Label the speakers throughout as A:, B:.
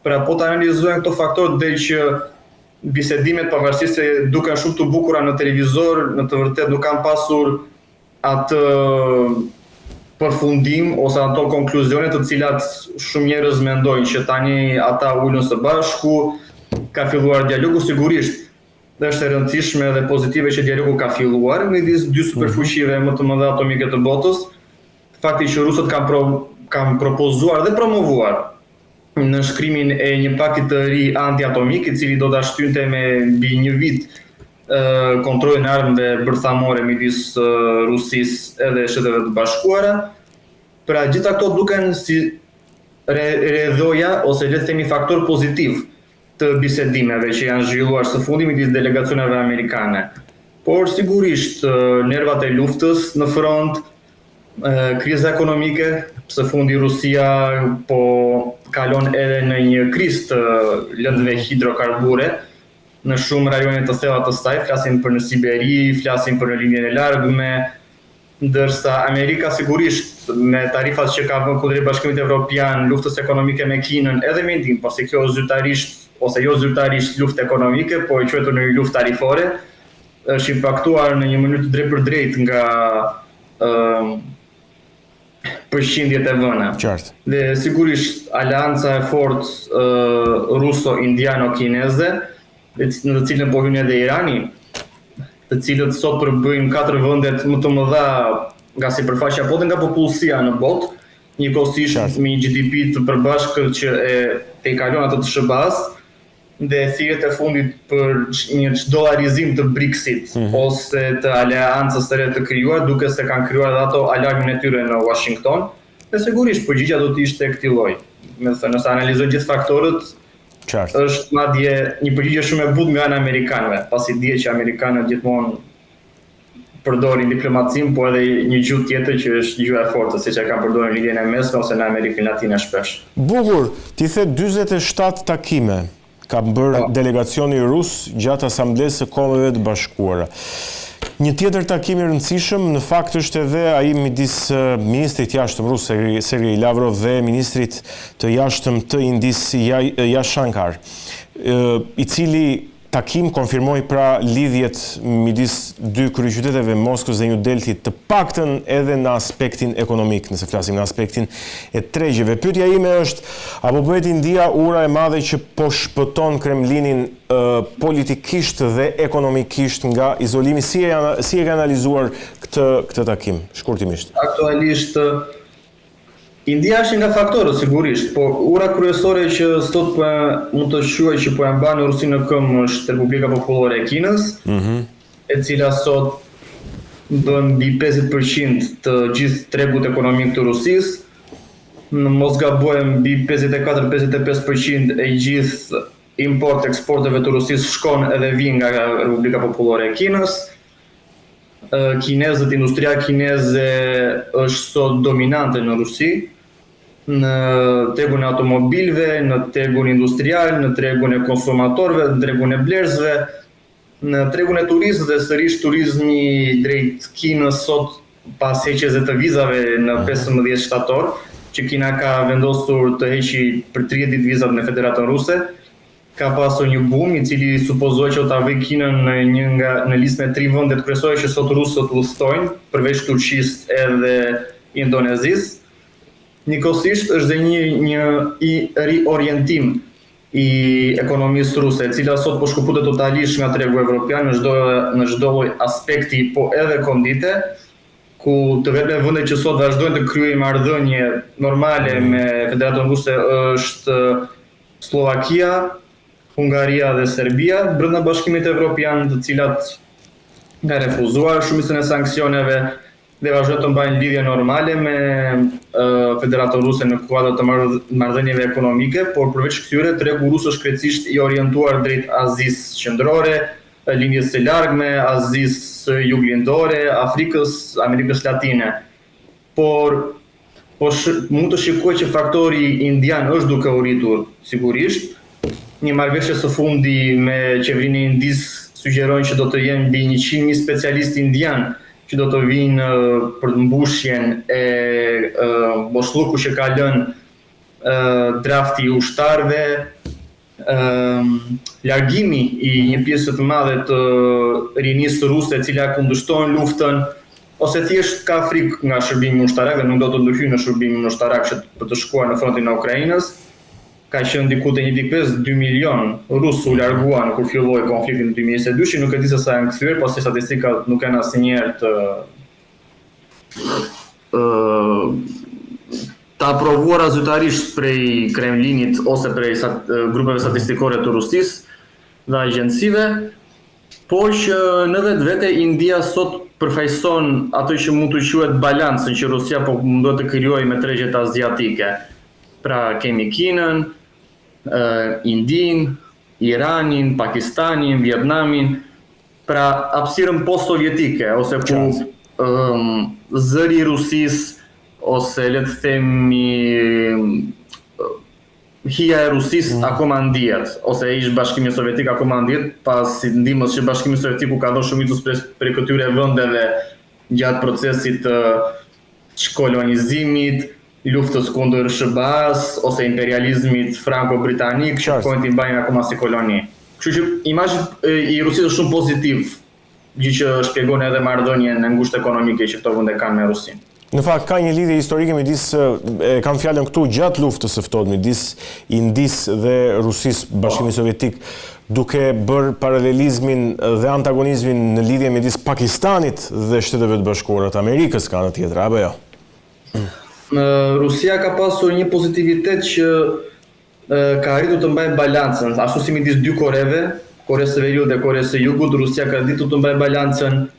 A: Pra po të analizojnë këto faktorë dhe që bisedimet pavarësisht se duken shumë të bukura në televizor, në të vërtet nuk kanë pasur atë përfundim ose ato konkluzione të cilat shumë njerëz mendojnë që tani ata ulën së bashku, ka filluar dialogu sigurisht. Dhe është e rëndësishme dhe pozitive që dialogu ka filluar midis dy superfuqive më të mëdha atomike të botës. Fakti që rusët kanë propozuar dhe promovuar në shkrimin e një pakti të ri antiatomik, i cili do ta shtynte me mbi një vit kontrollin e armëve bërthamore midis Rusisë edhe Shteteve të Bashkuara. Pra gjitha këto duken si rrjedhoja ose le të themi faktor pozitiv të bisedimeve që janë zhvilluar së fundi midis delegacioneve amerikane. Por sigurisht nervat e luftës në front, kriza ekonomike, së fundi Rusia po kalon edhe në një krizë të lëndëve hidrokarbure në shumë rajone të thella të saj, flasim për në Siberi, flasim për në linjën e largme, ndërsa Amerika sigurisht me tarifat që ka vënë kundrejt Bashkimit Evropian, luftës ekonomike me Kinën edhe me Indinë, pasi kjo zyrtarisht ose jo zyrtarisht luftë ekonomike, po e quhetur në një luftë tarifore, është impaktuar në një mënyrë të drejtpërdrejtë nga përqindjet e vëna. Dhe sigurisht aleanca e fortë ruso-indiano-kineze, në të cilën po hyn edhe Irani, të cilët sot përbëjnë 4 vendet më të mëdha nga sipërfaqja po dhe nga popullsia në botë, njëkohësisht me një GDP të përbashkët që e kalon atë të SBA-s, dhe thirrjet e fundit për një dollarizim të BRICS-it ose të aleancës së re të krijuar, duke se kanë krijuar dhe ato alarmin e tyre në Washington, dhe sigurisht përgjigjja do të ishte këtij lloji. Me thënë, nëse analizoj gjithë faktorët, është madje një përgjigje shumë e butë nga ana amerikanëve, pasi dihet që amerikanët gjithmonë përdorin diplomacin, po edhe një gjuhë tjetër që është gjuha e fortë, siç e kanë përdorur në lidhjen e mesme ose në Amerikën Latine shpesh.
B: Bukur, ti the 47 takime ka bërë delegacioni rus gjatë asamblesë së Kombeve të Bashkuara. Një tjetër takim i rëndësishëm në fakt është edhe ai midis ministrit jashtëm rus Sergej Lavrov dhe ministrit të jashtëm të Indisë Yash Shankar, i cili takim konfirmoi pra lidhjet midis dy kryeqyteteve Moskës dhe New Delhit, të paktën edhe në aspektin ekonomik, nëse flasim në aspektin e tregjeve. Pyetja ime është, apo bëhet India ura e madhe që po shpëton Kremlinin politikisht dhe ekonomikisht nga izolimi? Si e ka analizuar këtë takim, shkurtimisht?
A: Aktualisht India është nga faktorët sigurisht, po ura kryesore që sot mund të quaj që po e mban Rusinë në këmbë është Republika Popullore e Kinës, e cila sot bën mbi 50% të gjithë tregut ekonomik të Rusisë. Në mos gabojmë, mbi 54-55% e gjithë import-eksporteve të Rusisë shkon edhe vijnë nga Republika Popullore e Kinës. Kinezët, industria kineze është sot dominante në Rusi, në tregun e automobilëve, në tregun industrial, në tregun e konsumatorëve, në tregun e blerësve, në tregun e turizmit dhe sërish turizmi drejt Kinës sot pas heqjes të vizave në 15 shtator, që Kina ka vendosur të heqë për 30 ditë vizat në Federatën Ruse, ka pasur një boom i cili supozohet që ta vëjë Kinën në listë me 3 vendet kryesore që sot rusët udhëtojnë, përveç Turqisë edhe Indonezisë. Njëkohësisht është dhe një riorientim i ekonomisë ruse, e cila sot po shkëputet totalisht nga tregu evropian në çdo lloj aspekti, po edhe kondite, ku të vetme vendet që sot vazhdojnë të kryejnë marrëdhënie normale me Federatën Ruse është Slovakia, Hungaria dhe Serbia, brenda Bashkimit Evropian, të cilat nga refuzuar shumicën e sanksioneve dhe vazhdojnë të mbajnë lidhje normale me Federatën Ruse në kuadër të marrëdhënieve ekonomike, por përveç këtyre tregu rus është krejtësisht i orientuar drejt Azisë Qendrore, lindjes së largme, Azisë Juglindore, Afrikës, Amerikës Latine. Por mund të shikoj që faktori indian është duke u rritur sigurisht. Një marrëveshje së fundi me qeverinë e Indisë sugjerojnë që do të jenë mbi 100.000 specialistë indian që do të vinë për mbushjen e boshllukut që ka lënë drafti i ushtarëve, largimi I një pjesë të madhe të rinisë ruse e cila kundërshton luftën, ose thjesht ka frikë nga shërbimi ushtarak dhe nuk do të ndryhyjë në shërbimin ushtarak që për të shkuar në frontin e Ukrainës. Ka qenë diku te 1.5-2 milion rusë u larguan kur filloi konflikti në 2022, nuk e di se sa janë kthyer, po si statistikat nuk janë asnjëherë të aprovuara zyrtarisht prej Kremlinit ose prej grupeve statistikore të Rusisë dhe agjencive, por që në vetvete India sot përfaqëson atë që mund të quhet balancën që Rusia po mundohet të krijojë me tregjet aziatike. Pra kemi Kinën, Indin, Iranin, Pakistanin, Vietnamin, pra hapësirën post-sovjetike, ose ku zëri I Rusisë, ose le të themi hija e Rusisë akoma ndihet, ose ish Bashkimi Sovjetik akoma ndihet, pas ndihmës që Bashkimi Sovjetik u ka dhënë shumicës prej këtyre vendeve gjatë procesit të kolonizimit, luftës kundër SBA-s ose imperializmit franko-britanik, që kohën t'i mbajnë akoma si koloni. Kështu që imazhi I Rusisë është shumë pozitiv, gjë që shpjegon edhe marrëdhënien e ngushtë ekonomike që këto vende kanë me Rusinë.
B: Në fakt ka një lidhje historike midis, kam fjalën këtu gjatë luftës së ftohtë midis Indisë dhe Rusisë, Bashkimit Sovjetik, duke bërë paralelizmin dhe antagonizmin në lidhje midis Pakistanit dhe Shteteve të Bashkuara të Amerikës ka në tjetër, apo jo?
A: Rusia ka pasur një pozitivitet që ka arritur të mbajë balancën, ashtu si midis dy Koreve, Koreas së Veriut dhe Koreas së Jugut, Rusia ka ditur të mbajë balancën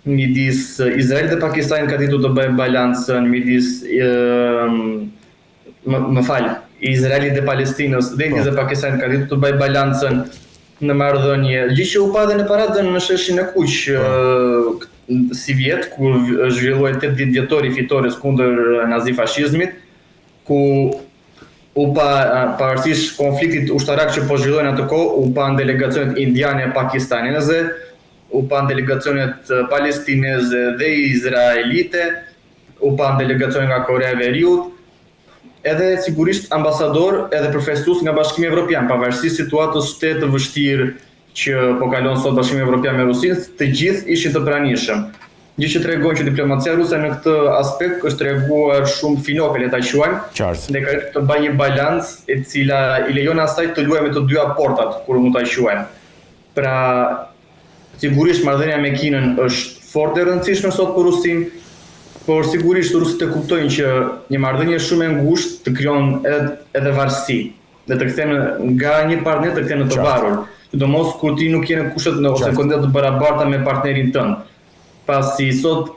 A: midis Izraelit dhe Pakistanit, ka ditur të mbajë balancën midis Izraelit dhe Palestinës, dhe Indisë dhe Pakistanit ka ditur të mbajë balancën në marrëdhënie. Gjë që u pa edhe në paradën në sheshin e Kuq si vjet, kur zhvilloi 8 ditë vjetori fitores kundër nazifashizmit, ku u pa pavarësisht konfliktit ushtarak që po zhvillohen atë kohë, u pa delegacionet indiane e pakistaneze, u pa delegacionet palestineze dhe izraelite, u pa delegacione nga Korea e Veriut, edhe sigurisht ambasador edhe përfaqësues nga Bashkimi Evropian, pavarësisht situatës shtet të vështirë që po kalon sot Bashkimi Evropian me Rusinë, të gjithë ishin të pranishëm. Gjë që tregon që diplomacia ruse në këtë aspekt është treguar shumë finoke, le ta quajmë, dhe ka të bëjë një balancë e cila I lejon asaj të luajë me të dyja portat, kur mund ta quajmë. Pra, sigurisht marrëdhënia me Kinën është fort e rëndësishme sot për Rusinë, por sigurisht rusët e kuptojnë që një marrëdhënie shumë e ngushtë të krijon edhe varësi, dhe të kthehen nga një partner të kthehen në të varur. Sidomos kur ti nuk je në kushtet ose kondicionet të barabarta me partnerin tënd. Pasi sot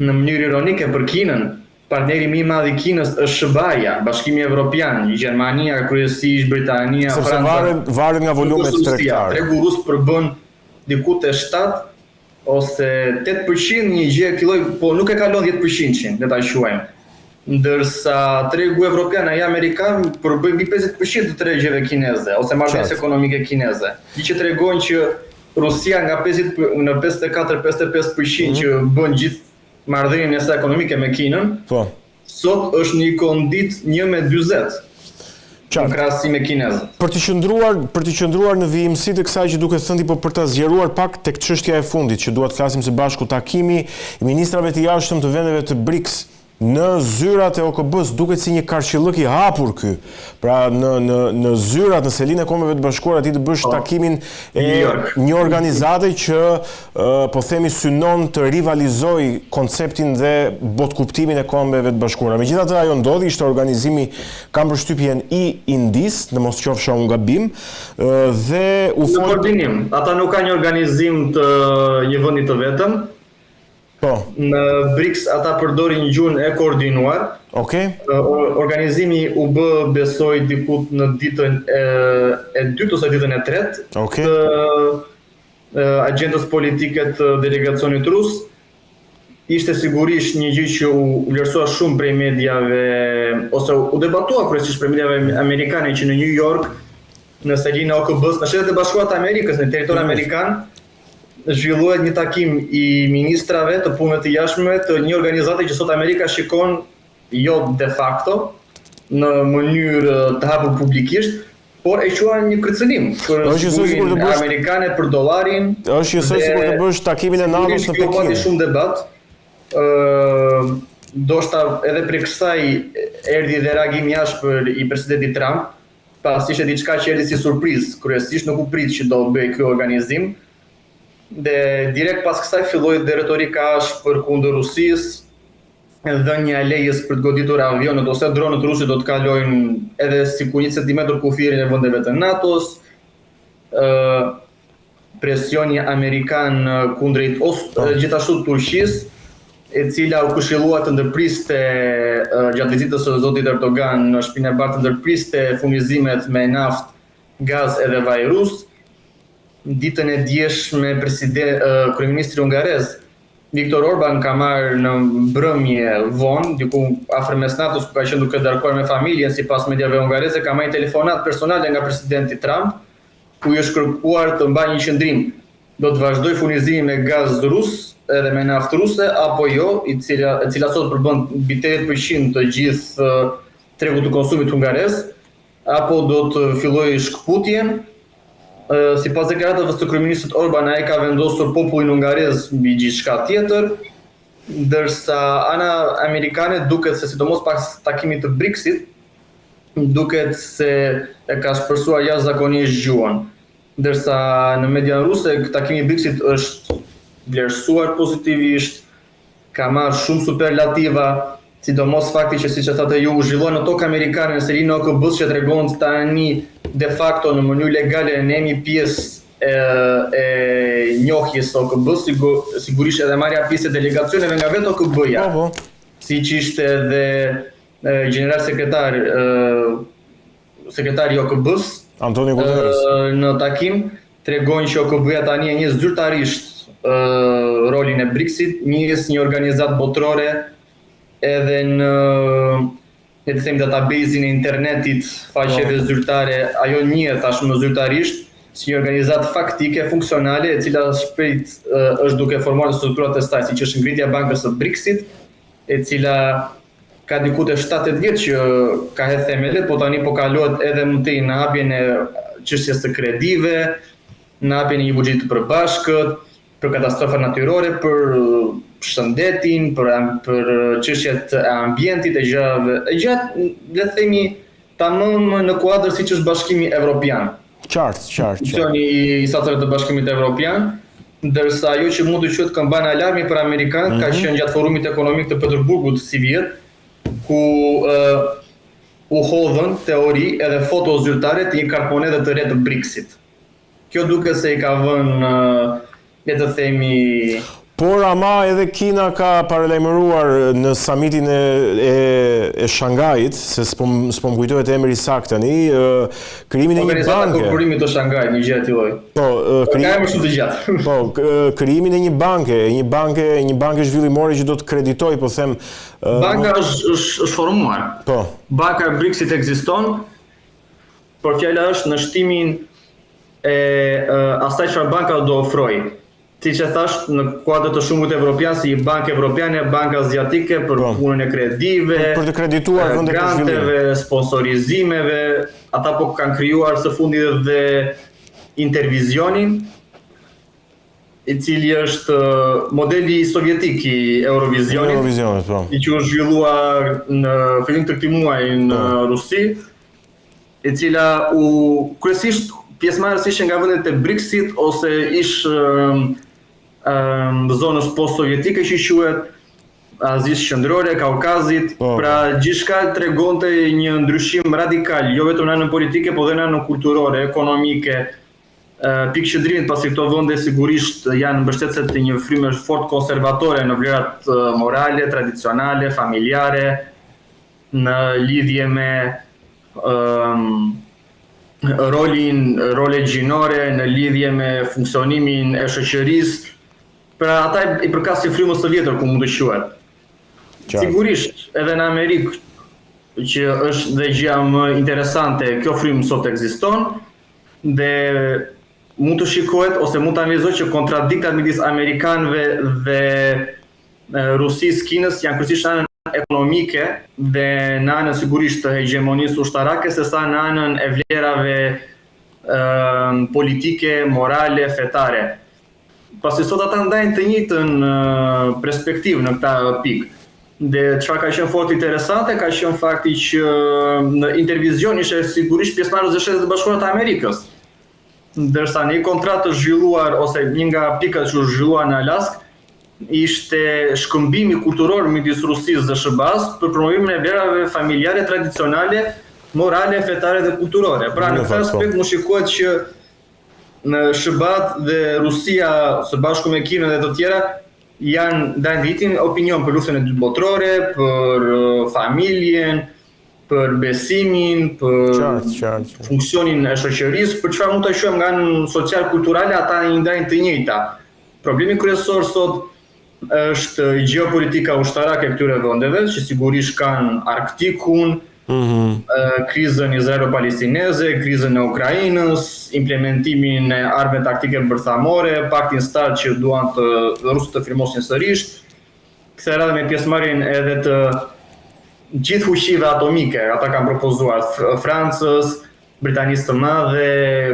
A: në mënyrë ironike për Kinën, partneri më I madh I Kinës është SBA-ja, Bashkimi Evropian, Gjermania, kryesisht Britania, Franca.
B: Varet nga volumet tregtare.
A: Tregu rus përbën diku te 7 ose 8% një gjë filloi, po nuk e kalon 10%, le ta quajmë. Ndërsa tregu evropian ai amerikan përbën mbi 50% të tregjeve kineze ose marrëdhënies ekonomike kineze. Që tregon që Rusia nga 54-55% që bën gjithë marrëdhënien e saj ekonomike me Kinën, sot është një kondit 1-40. Në krahasim me kinezët.
B: Për të qëndruar në vijimësitë e kësaj që duket thënë, po për ta zgjeruar pak tek çështja e fundit që dua të flasim së bashku, takimi I ministrave të jashtëm të vendeve të BRICS në zyrat e OKB-s duket si një karqillëk I hapur ky. Pra në zyrat, në selinë e Kombeve të Bashkuara ti të bësh takimin e një organizate që po themi synon të rivalizoj konceptin dhe botkuptimin e Kombeve të Bashkuara. Megjithatë ajo ndodhi, ishte organizimi, kam përshtypjen I Indis, në mos qofsha unë gabim, dhe u
A: në koordinim. Ata nuk kanë një organizim të një vendi të vetëm. Në BRICS ata përdorin gjuhën e koordinuar. Organizimi u bë besoj dikut në ditën e dytë ose ditën e tretë të agjendës politike të delegacionit rus. Ishte sigurisht një gjë që u vlerësua shumë prej mediave ose u debatua kryesisht prej mediave amerikane që në New York, në selinë e OKB-s, në Shtetet e Bashkuara të Amerikës, në territor amerikan, zhvillohet një takim I ministrave të punëve të jashtme të një organizate që sot Amerika shikon jo de facto në mënyrë të hapur publikisht, por e quan një kërcënim për sigurinë amerikane për dollarin.
B: Është njësoj sikur të bësh takimin e NATO-s në Pekin.
A: Kjo pati shumë debat. Ndoshta edhe për kësaj erdhi dhe reagim jashtëpër i presidentit Trump, pasi ishte diçka që erdhi si surprizë, kryesisht nuk u prit që do bëj ky organizim. Dhe direkt pas kësaj filloi dhe retorika ashpër kundër Rusisë, dhënia e lejes për të goditur avionët ose dronët ruse do të kalojnë edhe sikur 1 centimetër kufirin e vendeve të NATO-s, presioni amerikan kundrejt gjithashtu Turqisë, e cila u këshillua të ndërpriste gjatë vizitës së zotit Erdogan në shtëpinë e bardhë të ndërpriste furnizimet me naftë, gaz edhe vaj rus. Ditën e djeshme kryeministri hungarez Viktor Orban ka marrë në mbrëmje vonë, diku afër mesnatës ku ka qenë duke darkuar me familjen, sipas mediave hungareze, ka marrë telefonat personale nga presidenti Trump, ku i është kërkuar të mbajë një qendrim. Do të vazhdoj furnizimin me gaz rus edhe me naftë ruse apo jo, e cila sot përbën mbi 80% të gjithë tregut të konsumit hungarez, apo do të fillojë shkputjen. Sipas deklaratave të kryeministrit Orban, ai ka vendosur popullin hungarez mbi gjithçka tjetër, ndërsa ana amerikane duket se sidomos pas takimit të BRICS-it, duket se e ka shpërsuar jashtëzakonisht gjuhën. Ndërsa në median ruse takimi i BRICS-it është vlerësuar pozitivisht, ka marrë shumë superlativa, sidomos fakti që siç e thatë ju u zhvillua në tokë amerikane në serinë OKB-s që tregon tani de facto në mënyrë legale ne jemi pjesë e njohjes së OKB-s, sigurisht edhe marrja pjesë e delegacioneve nga vetë OKB-ja. Siç ishte edhe general sekretari i OKB-s
B: Antonio Guterres
A: në takim tregojnë që OKB-ja tani e njeh zyrtarisht rolin e BRICS-it, njeh një organizatë botërore edhe në database-in e internetit faqeve zyrtare, ajo njihet tashmë zyrtarisht si një organizatë faktike, funksionale, e cila shpejt është duke formuar strukturat e saj, siç është ngritja e bankës së BRICS-it, e cila ka diku te 7-8 vjet që ka hedhë themelet, po tani po kalohet edhe më tej në hapjen e çështjes së kredive, në hapjen e një buxheti të përbashkët, për katastrofa natyrore, për shëndetin, për çështjet e ambientit, e gjatë, le të themi, tamam në kuadër siç është Bashkimi Evropian.
B: Qartë.
A: Funksioni i stateve të Bashkimit Evropian, ndërsa ajo që mund të quhet këmbana alarmi për amerikanët ka qenë gjatë forumit ekonomik të Peterburgut si vjet, ku u hodhën teori edhe foto zyrtare të një kartmonedhe të re të BRICS-it. Kjo duket se i ka vënë le të themi.
B: Por ama edhe Kina ka paralajmëruar në samitin e Shangajit, se s'po më kujtohet emri saktë tani, krijimin e një banke.
A: Korporimit të Shangajit, një gjë e tilloj.
B: Po,
A: ka emër shumë të gjatë.
B: Po, krijimin e një banke zhvillimore që do të kreditoj, po them.
A: Banka është formuar.
B: Po.
A: Banka e BRICS-it ekziston, por fjala është në shtimin e asaj çfarë banka do ofrojë. Siç e thash, në kuadër të shumit evropian, si bankë evropiane, bankë aziatike për punën e kredive,
B: për të kredituar vende për zhvillim,
A: granteve, sponsorizimeve, ata po kanë krijuar së fundi dhe Intervizionin, i cili është modeli sovjetik i Eurovisionit, i që u zhvilluar në fillim të këtij muaji në Rusi, e cila kryesisht pjesëmarrës ishte nga vendet e BRICS-it ose zonës post-sovjetike që quhet Azisë Qendrore, Kaukazit, pra gjithçka tregonte një ndryshim radikal, jo vetëm në anën politike, por edhe në anën kulturore, ekonomike. Pikëqendrimit pasi këto vende sigurisht janë mbështetëse të një fryme fort konservatore në vlerat morale, tradicionale, familjare, në lidhje me role gjinore, në lidhje me funksionimin e shoqërisë. Pra ata i përkasin frymës së vjetër, ku mund të quhet. Sigurisht edhe në Amerikë, që është dhe gjëja më interesante, kjo frymë sot ekziston dhe mund të shikohet ose mund të analizohet që kontradiktat midis amerikanëve dhe Rusisë, Kinës janë kryesisht në anën ekonomike dhe në anën sigurisht të hegemonisë ushtarake, sesa në anën e vlerave politike, morale, fetare. Pasi sot ata ndajnë të njëjtën perspektivë në këta pikë. Dhe çfarë ka qenë fort interesante ka qenë fakti që në intervizion ishte sigurisht pjesëmarrës e Shtetet e Bashkuara të Amerikës. Ndërsa një kontratë të zhvilluar ose një nga pikat që u zhvillua në Alaskë ishte shkëmbimi kulturor midis Rusisë dhe SHBA-s për promovimin e vlerave familjare tradicionale, morale, fetare dhe kulturore. Pra në këtë aspekt më shikohet që në SHBA dhe Rusia së bashku me Kinën dhe të tjera janë ndajnë opinion për luftën e dytë botërore, për familjen, për besimin, për funksionin e shoqërisë, për çfarë mund të shohim nga anën social-kulturale, ata i ndajnë të njëjta. Problemi kryesor sot është gjeopolitika ushtarake këtyre vendeve, që sigurisht kanë Arktikun, krizën izraelo-palestineze, krizën e Ukrainës, implementimin e armëve taktike bërthamore, paktin START që duan të rusët të firmosin sërish, kësaj radhe me pjesëmarrjen edhe të gjithë fuqive atomike, ata kanë propozuar Francës, Britanisë së Madhe,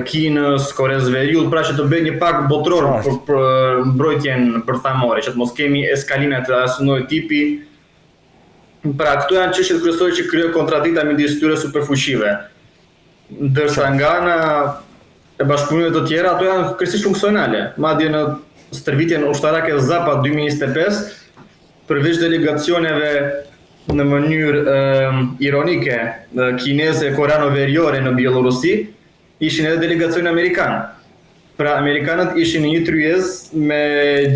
A: Kinës, Koreas Veriut, pra që të bëjë një pak botëror për mbrojtjen bërthamore, që të mos kemi eskalime të asnjë tipi. Pra këto janë çështjet kryesore që krijojnë kontradikta midis këtyre superfuqive. Ndërsa nga ana e bashkëpunimeve të tjera, ato janë krejtësisht funksionale. Madje në stërvitjen ushtarake Zapad 2025, përveç delegacioneve në mënyrë ironike kineze, koreano-veriore në Bielorusi, ishin edhe delegacione amerikanë. Pra amerikanët ishin një tryez me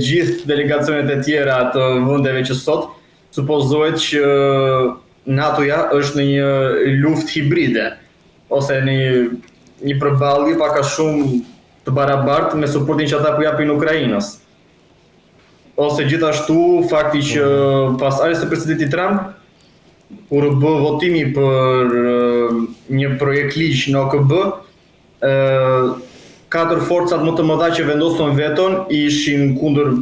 A: gjithë delegacionet e tjera të vendeve që sot supozohet që NATO-ja është në një luftë hibride ose në një përballje pak a shumë të barabartë me suportin që ata po japin Ukrainës. Ose gjithashtu fakti që pas ardhjes së presidentit Trump kur bë votimi për një projekt ligj në OKB, 4 forcat më të mëdha që vendosën veton ishin kundër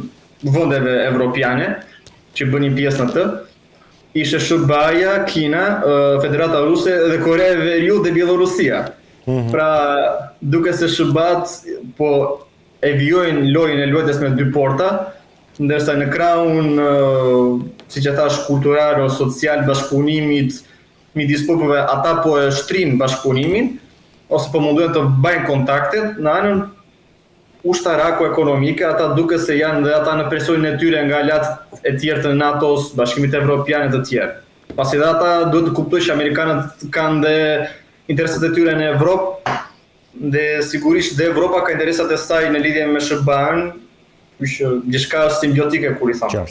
A: vendeve evropiane që bënin pjesë në të. Ishte SHBA-ja, Kina, Federata Ruse dhe Korea e Veriut dhe Bielorusia. Pra duke se SHBA-t po e vijojnë lojën e luajtjes me 2 porta, ndërsa në krahun, siç e thash, kultural ose social bashkëpunimit midis popujve, ata po e shtrin bashkëpunimin ose po mundohen të bëjnë kontaktet në anën ushtarako-ekonomike, ata duke se janë dhe ata në presionin e tyre nga aleat e tjerë të NATO-s, Bashkimit Evropian e të tjerë. Pasi dhe ata duhet të kuptojnë që amerikanët kanë dhe interesat e tyre në Evropë dhe sigurisht dhe Evropa ka interesat e saj në lidhje me SHBA-n, diçka simbiotike kur i thamë.